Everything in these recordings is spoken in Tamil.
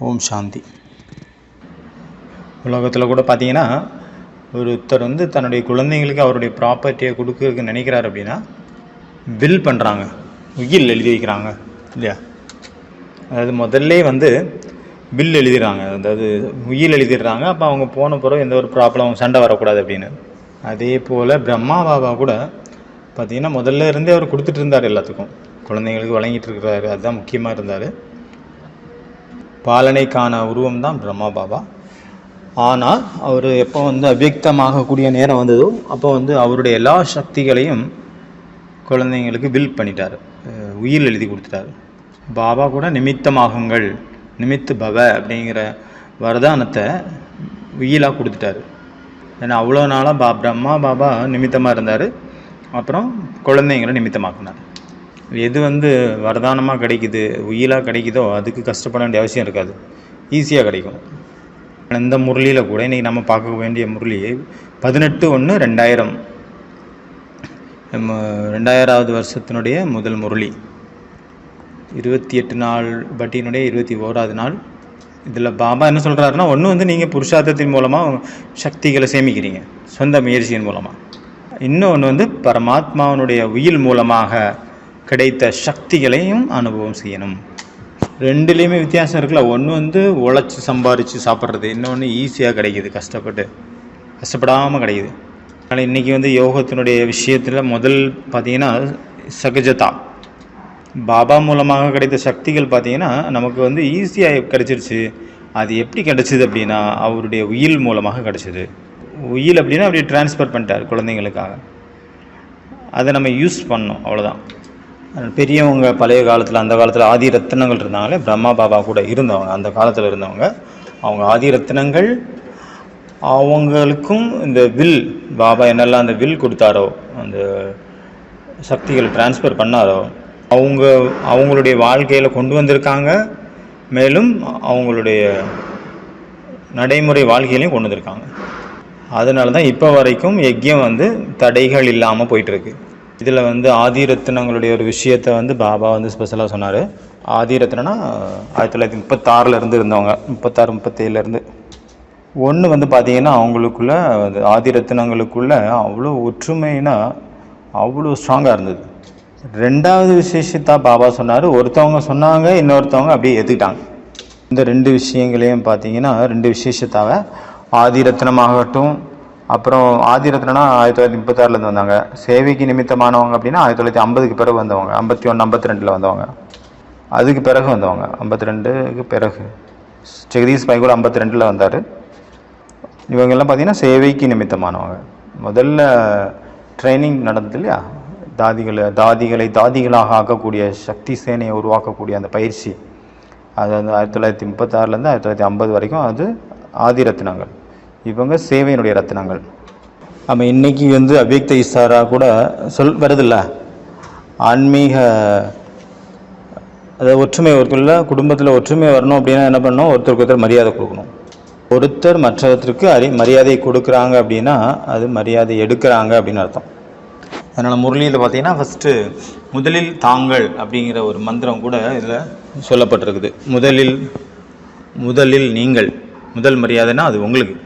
ஓம் சாந்தி. உலகத்தில் கூட பார்த்தீங்கன்னா, ஒருத்தர் தன்னுடைய குழந்தைங்களுக்கு அவருடைய ப்ராப்பர்ட்டியை கொடுக்கறதுக்கு நினைக்கிறார் அப்படின்னா, பில் பண்ணுறாங்க, உயில் எழுதி வைக்கிறாங்க இல்லையா? அதாவது முதல்ல பில் எழுதிடுறாங்க, அதாவது உயில் எழுதிடுறாங்க. அப்போ அவங்க போன பிறகு எந்த ஒரு ப்ராப்ளம் சண்டை வரக்கூடாது அப்படின்னு. அதே போல் பிரம்மா பாபா கூட பார்த்திங்கன்னா முதல்ல இருந்தே அவர் கொடுத்துட்டு இருந்தார், எல்லாத்துக்கும் குழந்தைங்களுக்கு வழங்கிட்டு இருக்கிறாரு. அதுதான் முக்கியமாக இருந்தார். பாலனைக்கான உருவம் தான் பிரம்மா பாபா. ஆனால் அவர் எப்போ அவ்யக்தமாகக்கூடிய நேரம் வந்ததோ அப்போ அவருடைய எல்லா சக்திகளையும் குழந்தைங்களுக்கு பில் பண்ணிட்டார், உயில் எழுதி கொடுத்துட்டார். பாபா கூட நிமித்தமாகுங்கள், நிமித்து பவ அப்படிங்கிற வரதானத்தை உயிலாக கொடுத்துட்டாரு. ஏன்னா அவ்வளோ நாளாக பிரம்மா பாபா நிமித்தமாக இருந்தார், அப்புறம் குழந்தைங்களை நிமித்தமாக்குனார். எது வரதானமாக கிடைக்குது, உயிலாக கிடைக்குதோ அதுக்கு கஷ்டப்பட வேண்டிய அவசியம் இருக்காது, ஈஸியாக கிடைக்கும். இந்த முரளியில் கூட இன்றைக்கி நம்ம பார்க்க வேண்டிய முரளி 18/1/2000 2000வது வருஷத்தினுடைய முதல் முரளி. 28 நாள் பட்டியினுடைய 21வது நாள். இதில் பாபா என்ன சொல்கிறாருன்னா, ஒன்று நீங்கள் புருஷார்த்தத்தின் மூலமாக சக்திகளை சேமிக்கிறீங்க சொந்த முயற்சியின் மூலமாக. இன்னொன்று பரமாத்மாவனுடைய உயில் மூலமாக கிடைத்த சக்திகளையும் அனுபவம் செய்யணும். ரெண்டுலேயுமே வித்தியாசம் இருக்குல்ல. ஒன்று உழைச்சி சம்பாரித்து சாப்பிட்றது, இன்னொன்று ஈஸியாக கிடைக்கிது, கஷ்டப்படாமல் கிடைக்கிது. அதனால் இன்றைக்கி யோகத்தினுடைய விஷயத்தில் முதல் பார்த்திங்கன்னா சகஜதா. பாபா மூலமாக கிடைத்த சக்திகள் பார்த்திங்கன்னா நமக்கு ஈஸியாக கிடச்சிருச்சு. அது எப்படி கிடச்சிது அப்படின்னா, அவருடைய உயில் மூலமாக கிடச்சிது. உயில் அப்படின்னா அப்படியே டிரான்ஸ்ஃபர் பண்ணிட்டார் குழந்தைங்களுக்காக. அதை நம்ம யூஸ் பண்ணோம், அவ்வளோதான். பெரியவங்க பழைய காலத்தில், அந்த காலத்தில் ஆதி ரத்தினங்கள் இருந்தாங்களே, பிரம்மா பாபா கூட இருந்தவங்க, அந்த காலத்தில் இருந்தவங்க, அவங்க ஆதி ரத்தினங்கள். அவங்களுக்கும் இந்த வில், பாபா என்னெல்லாம் அந்த வில் கொடுத்தாரோ, அந்த சக்திகளை டிரான்ஸ்ஃபர் பண்ணாரோ, அவங்களுடைய வாழ்க்கையில் கொண்டு வந்திருக்காங்க. மேலும் அவங்களுடைய நடைமுறை வாழ்க்கையிலையும் கொண்டு வந்திருக்காங்க. அதனால தான் இப்போ வரைக்கும் யஜ்யம் தடைகள் இல்லாமல் போயிட்டுருக்கு. இதில் ஆதி ரத்னங்களுடைய ஒரு விஷயத்தை பாபா ஸ்பெஷலாக சொன்னார். ஆதி ரத்னா 1936 இருந்தவங்க, 36-37 ஒன்று பார்த்திங்கன்னா அவங்களுக்குள்ள ஆதி ரத்னங்களுக்குள்ள அவ்வளோ ஒற்றுமைனா அவ்வளோ ஸ்ட்ராங்காக இருந்தது. ரெண்டாவது விசேஷத்தா பாபா சொன்னார், ஒருத்தவங்க சொன்னாங்க, இன்னொருத்தவங்க அப்படியே ஏற்றுக்கிட்டாங்க. இந்த ரெண்டு விஷயங்களையும் பார்த்திங்கன்னா, ரெண்டு விசேஷத்தாவை ஆதி ரத்னமாகட்டும், அப்புறம் ஆதி ரத்னா 1936 வந்தாங்க. சேவைக்கு நிமித்தமானவங்க அப்படின்னா 1950க்கு பிறகு வந்தவங்க, 51 52 வந்தவங்க, அதுக்கு பிறகு வந்தவங்க, 52க்கு பிறகு. ஜெகதீஷ் பாய் கூட 52 வந்தார். இவங்கெல்லாம் பார்த்திங்கன்னா சேவைக்கு நிமித்தமானவங்க. முதல்ல ட்ரைனிங் நடந்தது இல்லையா, தாதிகளை தாதிகளாக ஆக்கக்கூடிய, சக்தி சேனையை உருவாக்கக்கூடிய அந்த பயிற்சி, அது 1936 1950 வரைக்கும் அது ஆதி ரத்னங்கள். இவங்க சேவையினுடைய ரத்னங்கள். நம்ம இன்றைக்கி அவ்யக்த இசாரா கூட வருதில்ல, ஆன்மீக அதாவது ஒற்றுமை, ஒருத்தருக்குள்ள குடும்பத்தில் ஒற்றுமை வரணும் அப்படின்னா என்ன பண்ணணும், ஒருத்தருக்கு ஒருத்தர் மரியாதை கொடுக்கணும். ஒருத்தர் மற்றவற்றுக்கு மரியாதை கொடுக்குறாங்க அப்படின்னா அது மரியாதை எடுக்கிறாங்க அப்படின்னு அர்த்தம். அதனால் முரளியில் பார்த்திங்கன்னா ஃபஸ்ட்டு முதலில் தாங்கள் அப்படிங்கிற ஒரு மந்திரம் கூட இதில் சொல்லப்பட்டிருக்குது. முதலில் நீங்கள், முதல் மரியாதைனா அது உங்களுக்கு.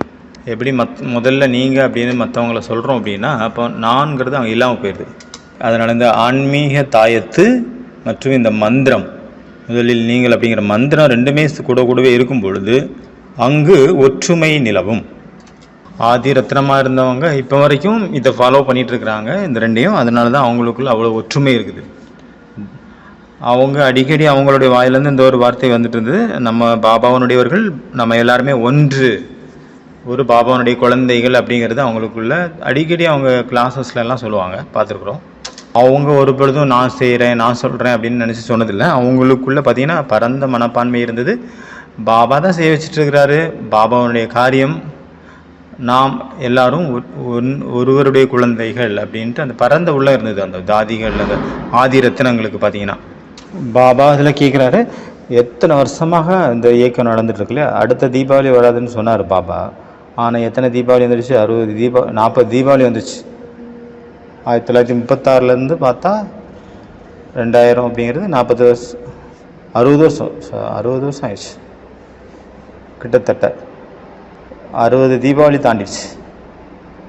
எப்படி முதல்ல நீங்கள் அப்படின்னு மற்றவங்கள சொல்கிறோம் அப்படின்னா, அப்போ நான்கிறது அங்கே இல்லாமல் போயிடுது. அதனால் இந்த ஆன்மீக தாயத்து மற்றும் இந்த மந்திரம், முதலில் நீங்கள் அப்படிங்கிற மந்திரம் ரெண்டுமே கூடவே இருக்கும் பொழுது அங்கு ஒற்றுமை நிலவும். ஆதி ரத்னமாக இருந்தவங்க இப்போ வரைக்கும் இதை ஃபாலோ பண்ணிகிட்ருக்குறாங்க, இந்த ரெண்டையும். அதனால தான் அவங்களுக்குள்ள அவ்வளோ ஒற்றுமை இருக்குது. அவங்க அடிக்கடி அவங்களுடைய வாயிலேருந்து இந்த ஒரு வார்த்தை வந்துட்டு இருந்தது, நம்ம பாபாவனுடையவர்கள், நம்ம எல்லாருமே ஒரு பாபாவனுடைய குழந்தைகள் அப்படிங்கிறது அவங்களுக்குள்ள அடிக்கடி அவங்க கிளாஸஸ்லாம் சொல்லுவாங்க, பார்த்துருக்குறோம். அவங்க ஒரு பொழுதும் நான் செய்கிறேன், நான் சொல்கிறேன் அப்படின்னு நினச்சி சொன்னதில்லை. அவங்களுக்குள்ளே பார்த்திங்கன்னா பரந்த மனப்பான்மை இருந்தது. பாபா தான் செய்ய வச்சுட்ருக்கிறாரு, பாபாவனுடைய காரியம், நாம் எல்லாரும் ஒருவருடைய குழந்தைகள் அப்படின்ட்டு அந்த பரந்த உள்ள இருந்தது. அந்த தாதிகள், அந்த ஆதி ரத்தினங்களுக்கு பார்த்திங்கன்னா பாபா அதில் கேட்குறாரு, எத்தனை வருஷமாக இந்த இயக்கம் நடந்துட்டுருக்குல்ல, அடுத்த தீபாவளி வராதுன்னு சொன்னார் பாபா. ஆனால் எத்தனை தீபாவளி வந்துடுச்சு, 40 தீபாவளி வந்துச்சு. 1936 பார்த்தா 2000 அப்படிங்கிறது 40 வருஷம், 60 வருஷம் ஆயிடுச்சு. கிட்டத்தட்ட 60 தீபாவளி தாண்டிடுச்சு.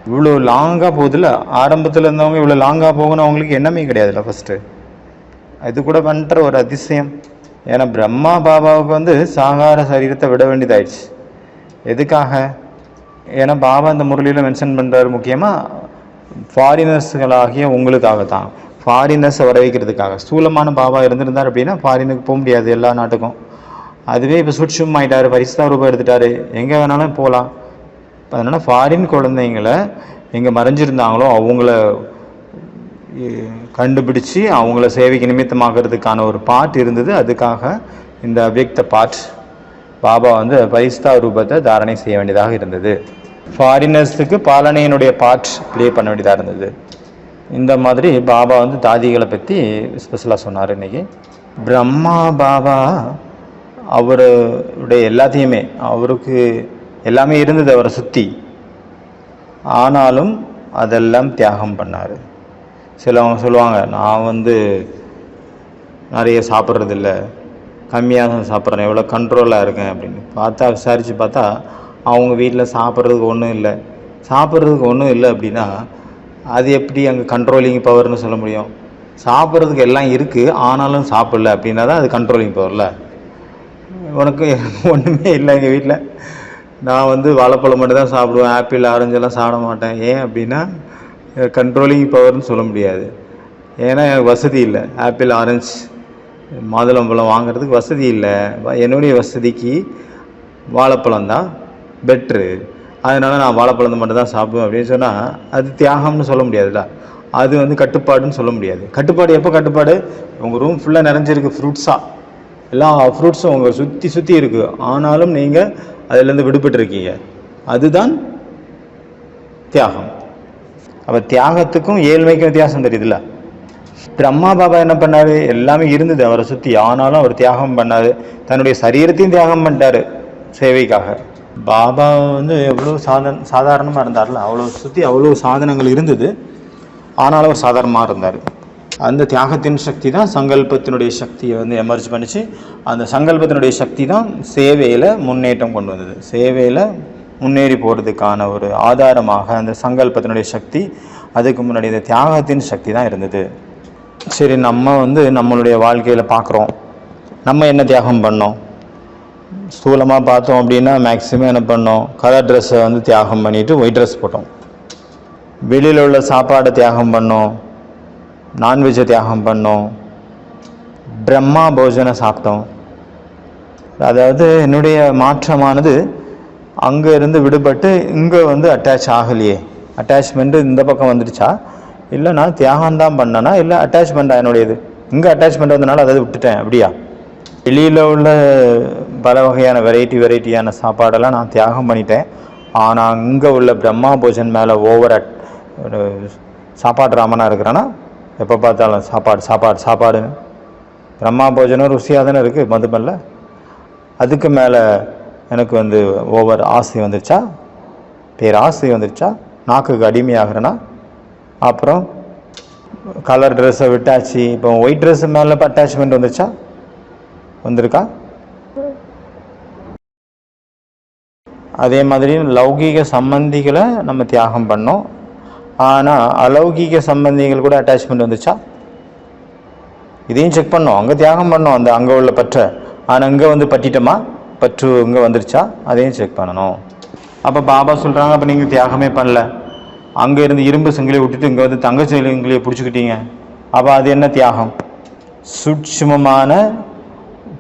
இவ்வளோ லாங்காக போகுதுல்ல. ஆரம்பத்தில் இருந்தவங்க இவ்வளோ லாங்காக போகணும் அவங்களுக்கு எண்ணமே கிடையாதுல்ல ஃபஸ்ட்டு. இது கூட பண்ணுற ஒரு அதிசயம். ஏன்னா பிரம்மா பாபாவுக்கு சாகார சரீரத்தை விட வேண்டியதாயிடுச்சு. எதுக்காக? ஏன்னா பாபா இந்த முரளியில் மென்ஷன் பண்ணுறாரு, முக்கியமாக ஃபாரினர்ஸ்களாகிய உங்களுக்காக தான், ஃபாரினர்ஸை வர வைக்கிறதுக்காக. ஸ்தூலமான பாபா இருந்திருந்தார் அப்படின்னா ஃபாரினுக்கு போக முடியாது எல்லா நாட்டுக்கும். அதுவே இப்போ சுட்சும் ஆகிட்டார், பரிசுத்தா ரூபம் எடுத்துட்டாரு, எங்கே வேணாலும் போகலாம். அதனால் ஃபாரின் குழந்தைங்களை எங்கே மறைஞ்சிருந்தாங்களோ அவங்கள கண்டுபிடிச்சி அவங்கள சேவைக்கு நிமித்தமாகிறதுக்கான ஒரு பாட் இருந்தது. அதுக்காக இந்த அவ்யக்த பாட் பாபா பரிசுத்தா ரூபத்தை தாரணை செய்ய வேண்டியதாக இருந்தது. ஃபாரினர்ஸுக்கு பாலனையினுடைய பாட் ப்ளே பண்ண வேண்டியதாக இருந்தது. இந்த மாதிரி பாபா தாதிகளை பற்றி ஸ்பெஷலாக சொன்னார் இன்றைக்கி. பிரம்மா பாபா அவருடைய எல்லாத்தையுமே, அவருக்கு எல்லாமே இருந்தது அவரை சுற்றி, ஆனாலும் அதெல்லாம் தியாகம் பண்ணார். சிலவங்க சொல்லுவாங்க, நான் நிறைய சாப்பிட்றதில்ல, கம்மியாக தான் சாப்பிட்றேன், எவ்வளோ கண்ட்ரோலாக இருக்கேன் அப்படின்னு. விசாரித்து பார்த்தா அவங்க வீட்டில் சாப்பிட்றதுக்கு ஒன்றும் இல்லை அப்படின்னா அது எப்படி அங்கே கண்ட்ரோலிங் பவர்னு சொல்ல முடியும்? சாப்பிட்றதுக்கு எல்லாம் இருக்குது ஆனாலும் சாப்பிடல அப்படின்னா தான் அது கண்ட்ரோலிங் பவர்ல. உனக்கு ஒன்றுமே இல்லை எங்கள் வீட்டில், நான் வாழைப்பழம் மட்டும் தான் சாப்பிடுவேன், ஆப்பிள் ஆரஞ்செல்லாம் சாப்பிட மாட்டேன். ஏன் அப்படின்னா கண்ட்ரோலிங் பவர்னு சொல்ல முடியாது. ஏன்னா எனக்கு வசதி இல்லை, ஆப்பிள் ஆரஞ்சு மாதுளம்பழம் வாங்கிறதுக்கு வசதி இல்லை. என்னுடைய வசதிக்கு வாழைப்பழம் தான் பெட்ரு, அதனால் நான் வாழைப்பழத்தை மட்டும் தான் சாப்பிடுவேன் அப்படின்னு சொன்னால் அது தியாகம்னு சொல்ல முடியாதுல்ல. அது கட்டுப்பாடுன்னு சொல்ல முடியாது. கட்டுப்பாடு எப்போ கட்டுப்பாடு? உங்கள் ரூம் ஃபுல்லாக நிறைஞ்சிருக்கு ஃப்ரூட்ஸாக, எல்லா ஃப்ரூட்ஸும் உங்கள் சுற்றி இருக்குது, ஆனாலும் நீங்கள் அதிலேருந்து விடுபட்டுருக்கீங்க, அதுதான் தியாகம். அப்போ தியாகத்துக்கும் ஏழ்மைக்கும் வித்தியாசம் தெரியுதுல்ல. பிரம்மா பாபா என்ன பண்ணார்? எல்லாமே இருந்தது அவரை சுற்றி, ஆனாலும் அவர் தியாகம் பண்ணார். தன்னுடைய சரீரத்தையும் தியாகம் பண்ணிட்டார் சேவைக்காக. பாபா எவ்வளோ சாதாரணமாக இருந்தார்ல, அவ்வளோ சுற்றி அவ்வளோ சாதனங்கள் இருந்தது, ஆனாலும் அவர் சாதாரணமாக இருந்தார். அந்த தியாகத்தின் சக்தி தான் சங்கல்பத்தினுடைய சக்தியை எமர்ஜ் பண்ணிச்சு. அந்த சங்கல்பத்தினுடைய சக்தி தான் சேவையில் முன்னேற்றம் கொண்டு வந்தது. சேவையில் முன்னேறி போகிறதுக்கான ஒரு ஆதாரமாக அந்த சங்கல்பத்தினுடைய சக்தி, அதுக்கு முன்னாடி இந்த தியாகத்தின் சக்தி தான் இருந்தது. சரி, நம்ம நம்மளுடைய வாழ்க்கையில் பார்க்குறோம், நம்ம என்ன தியாகம் பண்ணோம்? ஸ்தூலமாக பார்த்தோம் அப்படின்னா மேக்ஸிமம் என்ன பண்ணோம்? கலர் ட்ரெஸ்ஸை தியாகம் பண்ணிவிட்டு ஒயிட் ட்ரெஸ் போட்டோம். வெளியில் உள்ள சாப்பாடை தியாகம் பண்ணோம், நான்வெஜ்ஜை தியாகம் பண்ணோம், பிரம்மா போஜனை சாப்பிட்டோம். அதாவது என்னுடைய மாற்றமானது அங்கே இருந்து விடுபட்டு இங்கே அட்டாச் ஆகலையே. அட்டாச்மெண்ட்டு இந்த பக்கம் வந்துடுச்சா, இல்லை நான் தியாகம்தான் பண்ணேன்னா, இல்லை அட்டாச்மெண்ட்டாக என்னுடையது இங்கே அட்டாச்மெண்ட் வந்தனால அதை விட்டுட்டேன் அப்படியா? வெளியில் உள்ள பல வகையான வெரைட்டியான சாப்பாடெல்லாம் நான் தியாகம் பண்ணிட்டேன், ஆனால் இங்கே உள்ள பிரம்மா போஜன் மேலே ஓவர் ஒரு சாப்பாடு ராமனாக இருக்கிறேன்னா எப்போ பார்த்தாலும் சாப்பாடுன்னு. பிரம்மா போஜனம் ருசியாக தானே இருக்குது மதுபல்ல, அதுக்கு மேலே எனக்கு ஓவர் ஆசை வந்துருச்சா, பேராசை வந்துருச்சா, நாக்குக்கு அடிமையாகிறேன்னா, அப்புறம் கலர் ட்ரெஸ்ஸை விட்டாச்சு, இப்போ ஒயிட் ட்ரெஸ்ஸு மேலே அட்டாச்மெண்ட் வந்துருச்சா, வந்திருக்கா? அதே மாதிரி லௌகீக சம்பந்திகளை நம்ம தியாகம் பண்ணோம், ஆனால் அலௌகீக சம்பந்திகள் கூட அட்டாச்மெண்ட் வந்துச்சா? இதையும் செக் பண்ணோம். அங்கே தியாகம் பண்ணோம் அந்த அங்கே உள்ள பற்றை, ஆனால் இங்கே பற்றிட்டோமா, பற்று இங்கே வந்துருச்சா, அதையும் செக் பண்ணணும். அப்போ பாபா சொல்கிறாங்க, அப்போ நீங்கள் தியாகமே பண்ணல, அங்கே இருந்து இரும்பு சங்கிலியை விட்டுட்டு இங்கே தங்க சங்கிலியை பிடிச்சிக்கிட்டீங்க, அப்போ அது என்ன தியாகம்? சூட்சுமமான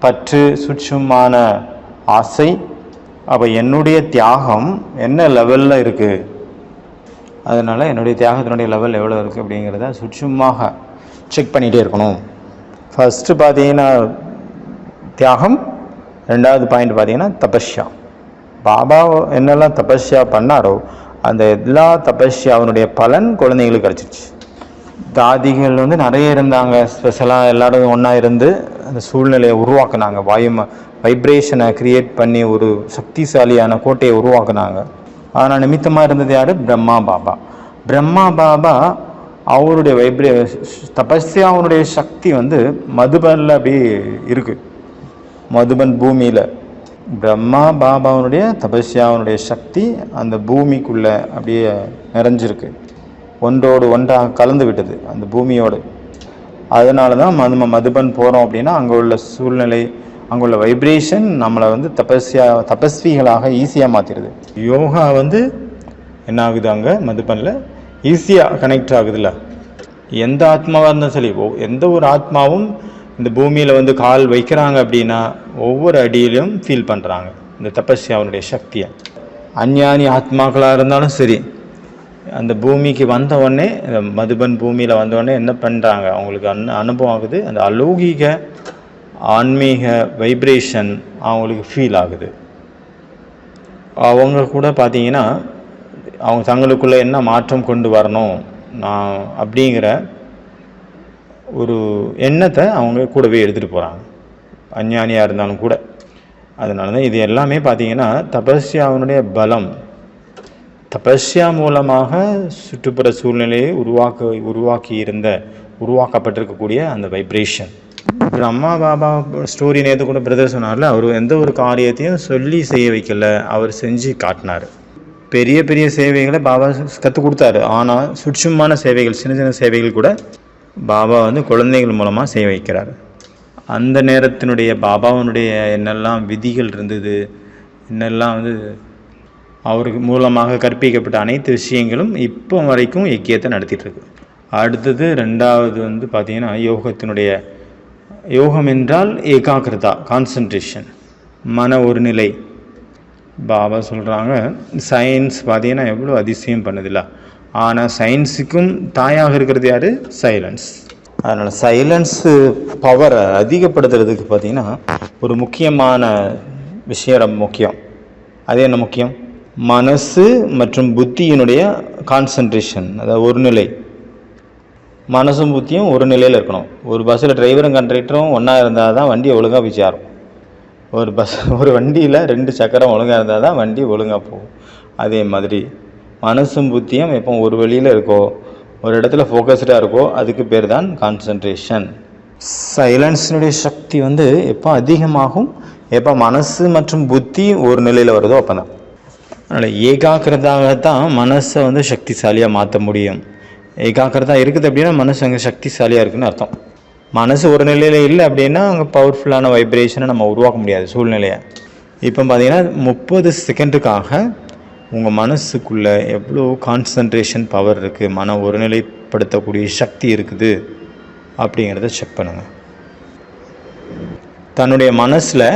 பற்று, சூட்சுமமான ஆசை. அப்போ என்னுடைய தியாகம் என்ன லெவலில் இருக்குது, அதனால் என்னுடைய தியாகத்தினுடைய லெவல் எவ்வளோ இருக்குது அப்படிங்கிறத சூட்சுமமாக செக் பண்ணிகிட்டே இருக்கணும். ஃபஸ்ட்டு பார்த்தீங்கன்னா தியாகம், ரெண்டாவது பாயிண்ட் பார்த்தீங்கன்னா தபஸ்யா. பாபா என்னெல்லாம் தபஸ்யா பண்ணாரோ அந்த எல்லா தபஸ்யாவினுடைய பலன் குழந்தைங்களுக்கு கிடச்சிருச்சு. தாதிகள் நிறைய இருந்தாங்க, ஸ்பெஷலாக எல்லோரும் ஒன்றா இருந்து அந்த சூழ்நிலையை உருவாக்குனாங்க, வைப்ரேஷனை க்ரியேட் பண்ணி ஒரு சக்திசாலியான கோட்டையை உருவாக்குனாங்க. ஆனால் நிமித்தமாக இருந்தது யார்? பிரம்மா பாபா. பிரம்மா பாபா அவருடைய தபஸ்யாவுடைய சக்தி மதுபனில் அப்படி இருக்குது. மதுபன் பூமியில் பிரம்மா பாபாவுடைய தபஸ்யாவுடைய சக்தி அந்த பூமிக்குள்ளே அப்படியே நிறைஞ்சிருக்கு, ஒன்றோடு ஒன்றாக கலந்து விட்டது அந்த பூமியோடு. அதனால தான் நம்ம மதுபன் போகிறோம் அப்படின்னா அங்கே உள்ள சூழ்நிலை, அங்கே உள்ள வைப்ரேஷன் நம்மளை வந்து தபஸ்விகளாக ஈஸியாக மாற்றிடுது. யோகா வந்து என்ன ஆகுது, அங்கே மதுபனில் ஈஸியாக கனெக்ட் ஆகுதுல்ல. எந்த ஆத்மாவாக இருந்தாலும் சரி, எந்த ஒரு ஆத்மாவும் இந்த பூமியில் வந்து கால் வைக்கிறாங்க அப்படின்னா ஒவ்வொரு அடியிலும் ஃபீல் பண்ணுறாங்க இந்த தபஸ்யாவுடைய சக்தியை. அஞ்ஞானி ஆத்மாக்களாக இருந்தாலும் சரி, அந்த பூமிக்கு வந்த உடனே, மதுபன் பூமியில் வந்த உடனே என்ன பண்ணுறாங்க, அவங்களுக்கு அனுபவம் ஆகுது, அந்த அலௌகிக ஆன்மீக வைப்ரேஷன் அவங்களுக்கு ஃபீல் ஆகுது. அவங்க கூட பார்த்தீங்கன்னா அவங்க தங்களுக்குள்ளே என்ன மாற்றம் கொண்டு வரணும் நான் அப்படிங்கிற ஒரு எண்ணத்தை அவங்க கூடவே எடுத்துகிட்டு போகிறாங்க, அஞ்ஞானியாக இருந்தாலும் கூட. அதனால தான் இது எல்லாமே பார்த்தீங்கன்னா தபஸ்யாவினுடைய பலம். தபஸ்யா மூலமாக சுற்றுப்புற சூழ்நிலையை உருவாக்கப்பட்டிருக்கக்கூடிய அந்த வைப்ரேஷன். பிரம்மா பாபா ஸ்டோரி நேற்று கூட பிரதர் சொன்னார்ல, அவர் எந்த ஒரு காரியத்தையும் சொல்லி செய்ய வைக்கல, அவர் செஞ்சு காட்டினார். பெரிய பெரிய சேவைகளை பாபா கற்றுக் கொடுத்தாரு, ஆனால் சுட்சமான சேவைகள், சின்ன சின்ன சேவைகள் கூட பாபா வந்து குழந்தைகள் மூலமாக செய்ய வைக்கிறார். அந்த நேரத்தினுடைய பாபாவினுடைய என்னெல்லாம் விதிகள் இருந்தது, என்னெல்லாம் வந்து அவருக்கு மூலமாக கற்பிக்கப்பட்ட அனைத்து விஷயங்களும் இப்போ வரைக்கும் யக்கியத்தை நடத்திட்டுருக்கு. அடுத்தது ரெண்டாவது வந்து பார்த்திங்கன்னா யோகம் என்றால் ஏகாகிரதா, கான்சன்ட்ரேஷன், மன ஒருநிலை. பாபா சொல்கிறாங்க சயின்ஸ் பார்த்திங்கன்னா எவ்வளோ அதிசயம் பண்ணுதில்ல, ஆனால் சயின்ஸுக்கும் தாயாக இருக்கிறது யார்? சைலன்ஸ். அதனால் சைலன்ஸு பவரை அதிகப்படுத்துறதுக்கு பார்த்திங்கன்னா ஒரு முக்கியமான விஷயம் ரொம்ப முக்கியம். அது என்ன முக்கியம்? மனசு மற்றும் புத்தியினுடைய கான்சன்ட்ரேஷன், அதாவது ஒரு நிலை. மனசும் புத்தியும் ஒரு நிலையில் இருக்கணும். ஒரு பஸ்ஸில் டிரைவரும் கண்டக்டரும் ஒன்றா இருந்தால் தான் வண்டி ஒழுங்காக போய் சேரும். ஒரு வண்டியில் 2 சக்கரம் ஒழுங்காக இருந்தால் தான் வண்டி ஒழுங்காக போகும். அதே மாதிரி மனசும் புத்தியும் எப்போ ஒரு வழியில் இருக்கோ, ஒரு இடத்துல ஃபோக்கஸ்டாக இருக்கோ, அதுக்கு பேர் தான் கான்சன்ட்ரேஷன். சைலன்ஸினுடைய சக்தி வந்து எப்போ அதிகமாகும், எப்போ மனசு மற்றும் புத்தி ஒரு நிலையில் வருதோ அப்போ தான். அதனால் ஏகாக்கிரதாகத்தான் மனசை வந்து சக்திசாலியாக மாற்ற முடியும். ஏகாக்கிரதா இருக்குது அப்படின்னா மனசு அங்கே சக்திசாலியாக இருக்குதுன்னு அர்த்தம். மனசு ஒரு நிலையில் இல்லை அப்படின்னா அங்கே பவர்ஃபுல்லான வைப்ரேஷனை நம்ம உருவாக்க முடியாது சூழ்நிலையை. இப்போ பார்த்தீங்கன்னா 30 செகண்டுக்காக உங்கள் மனசுக்குள்ளே எவ்வளோ கான்சன்ட்ரேஷன் பவர் இருக்குது, மன ஒருநிலைப்படுத்தக்கூடிய சக்தி இருக்குது அப்படிங்கிறத செக் பண்ணுங்கள். தன்னுடைய மனசில்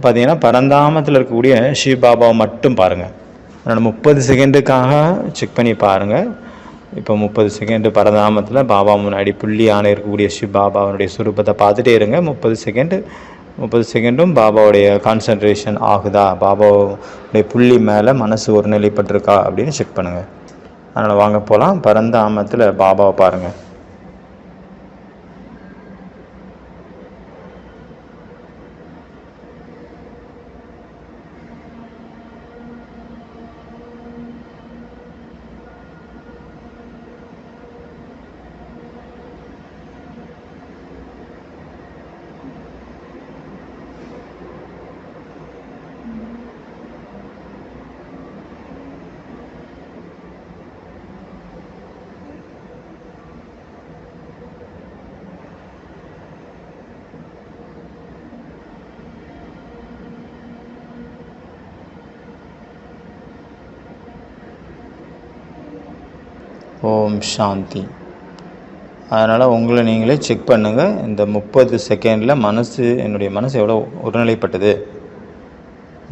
பார்த்தீங்கன்னா பரந்தாமத்தில் இருக்கக்கூடிய சிவபாபாவை மட்டும் பாருங்கள். அதனால் 30 செகண்டுக்காக செக் பண்ணி பாருங்கள். இப்போ 30 செகண்டு பரந்தாமத்தில் பாபா முன்னாடி புள்ளியான இருக்கக்கூடிய சிவபாபாவுடைய சுரூபத்தை பார்த்துட்டே இருங்க. 30 செகண்டும் பாபாவுடைய கான்சன்ட்ரேஷன் ஆகுதா, பாபாவுடைய புள்ளி மேலே மனசு ஒரு நிலைப்பட்டிருக்கா அப்படின்னு செக் பண்ணுங்கள். அதனால் வாங்க போகலாம். பரந்தாமத்தில் பாபாவை பாருங்கள். ஓம் சாந்தி. அதனால் உங்களை நீங்களே செக் பண்ணுங்கள். இந்த 30 செகண்டில் என்னுடைய மனசு எவ்வளோ ஒருநிலைப்பட்டது.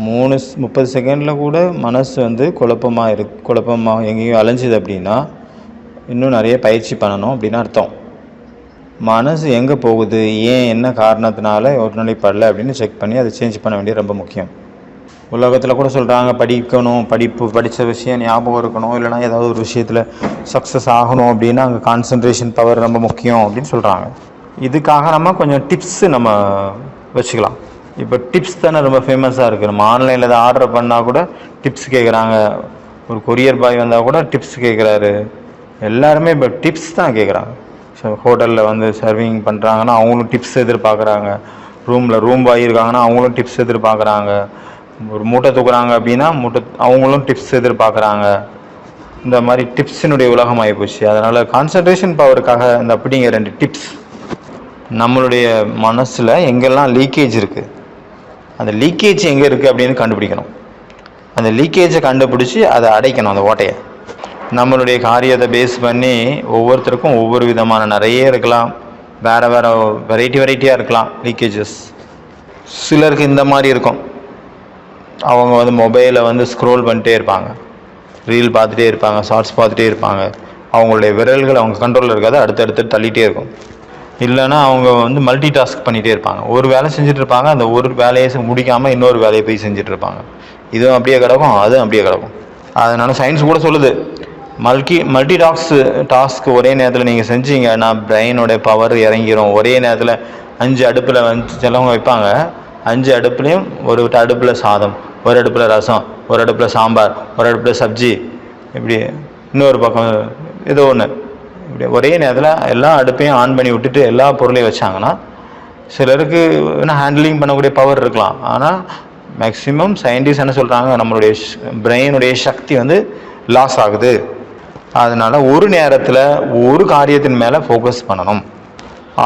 30 செகண்டில் கூட மனசு வந்து குழப்பமாக எங்கேயும் அலைஞ்சிது அப்படின்னா இன்னும் நிறைய பயிற்சி பண்ணணும் அப்படின்னு அர்த்தம். மனசு எங்கே போகுது, ஏன், என்ன காரணத்தினால ஒருநிலைப்படலை அப்படின்னு செக் பண்ணி அதை சேஞ்ச் பண்ண வேண்டியது ரொம்ப முக்கியம். உலகத்தில் கூட சொல்கிறாங்க படித்த விஷயம் ஞாபகம் இருக்கணும், இல்லைனா ஏதாவது ஒரு விஷயத்தில் சக்ஸஸ் ஆகணும் அப்படின்னா அங்கே கான்சன்ட்ரேஷன் பவர் ரொம்ப முக்கியம் அப்படின்னு சொல்கிறாங்க. இதுக்காக நம்ம கொஞ்சம் டிப்ஸு நம்ம வச்சுக்கலாம். இப்போ டிப்ஸ் தானே ரொம்ப ஃபேமஸாக இருக்குது. நம்ம ஆன்லைனில் எதாவது ஆர்டர் பண்ணால் கூட டிப்ஸ் கேட்குறாங்க. ஒரு கொரியர் பாய் வந்தால் கூட டிப்ஸ் கேட்குறாரு. எல்லாருமே இப்போ டிப்ஸ் தான் கேட்குறாங்க. ஸோ ஹோட்டலில் வந்து சர்விங் பண்ணுறாங்கன்னா அவங்களும் டிப்ஸ் எதிர்பார்க்குறாங்க. ரூம் பாய் இருக்காங்கன்னா அவங்களும் டிப்ஸ் எதிர்பார்க்குறாங்க. ஒரு மூட்டை தூக்குறாங்க அப்படின்னா அவங்களும் டிப்ஸ் எதிர்பார்க்குறாங்க. இந்த மாதிரி டிப்ஸினுடைய உலகம் ஆகிப்போச்சு. அதனால் கான்சன்ட்ரேஷன் பவருக்காக இந்த அப்படிங்கிற 2 டிப்ஸ். நம்மளுடைய மனசில் எங்கெல்லாம் லீக்கேஜ் இருக்குது, அந்த லீக்கேஜ் எங்கே இருக்குது அப்படின்னு கண்டுபிடிக்கணும். அந்த லீக்கேஜை கண்டுபிடிச்சி அதை அடைக்கணும், அந்த ஓட்டையை. நம்மளுடைய காரியத்தை பேஸ் பண்ணி ஒவ்வொருத்தருக்கும் ஒவ்வொரு விதமான நிறைய இருக்கலாம், வேறு வெரைட்டியாக இருக்கலாம் லீக்கேஜஸ். சிலருக்கு இந்த மாதிரி இருக்கும், அவங்க மொபைலை ஸ்க்ரோல் பண்ணிட்டே இருப்பாங்க, ரீல் பார்த்துட்டே இருப்பாங்க, ஷார்ட்ஸ் பார்த்துட்டே இருப்பாங்க. அவங்களுடைய விரல்கள் அவங்க கண்ட்ரோலில் இருக்காது, அடுத்தடுத்து தள்ளிகிட்டே இருக்கும். இல்லைன்னா அவங்க மல்டி டாஸ்க் பண்ணிகிட்டே இருப்பாங்க. ஒரு வேலை செஞ்சுட்டு இருப்பாங்க, அந்த ஒரு வேலையை முடிக்காமல் இன்னொரு வேலையை போய் செஞ்சுட்டு இருப்பாங்க. இதுவும் அப்படியே கிடக்கும், அதுவும் அப்படியே கிடக்கும். அதனால சயின்ஸ் கூட சொல்லுது, மல்டி டாஸ்க் ஒரே நேரத்தில் நீங்கள் செஞ்சீங்கன்னா பிரெயினோட பவர் இறங்கிடும். ஒரே நேரத்தில் 5 அடுப்பில் சிலவங்க வைப்பாங்க, 5 அடுப்புலேயும் ஒரு அடுப்பில் சாதம், ஒரு அடுப்பில் ரசம், ஒரு அடுப்பில் சாம்பார், ஒரு அடுப்பில் சப்ஜி, இப்படி இன்னொரு பக்கம் ஏதோ ஒன்று, இப்படி ஒரே நேரத்தில் எல்லா அடுப்பையும் ஆன் பண்ணி விட்டுட்டு எல்லா பொருளையும் வச்சாங்கன்னா சிலருக்கு ஹேண்டிலிங் பண்ணக்கூடிய பவர் இருக்கலாம். ஆனால் மேக்ஸிமம் சயின்டிஸ்ட் என்ன சொல்கிறாங்க, நம்மளுடைய பிரெயினுடைய சக்தி லாஸ் ஆகுது. அதனால் ஒரு நேரத்தில் ஒரு காரியத்தின் மேலே ஃபோக்கஸ் பண்ணணும்.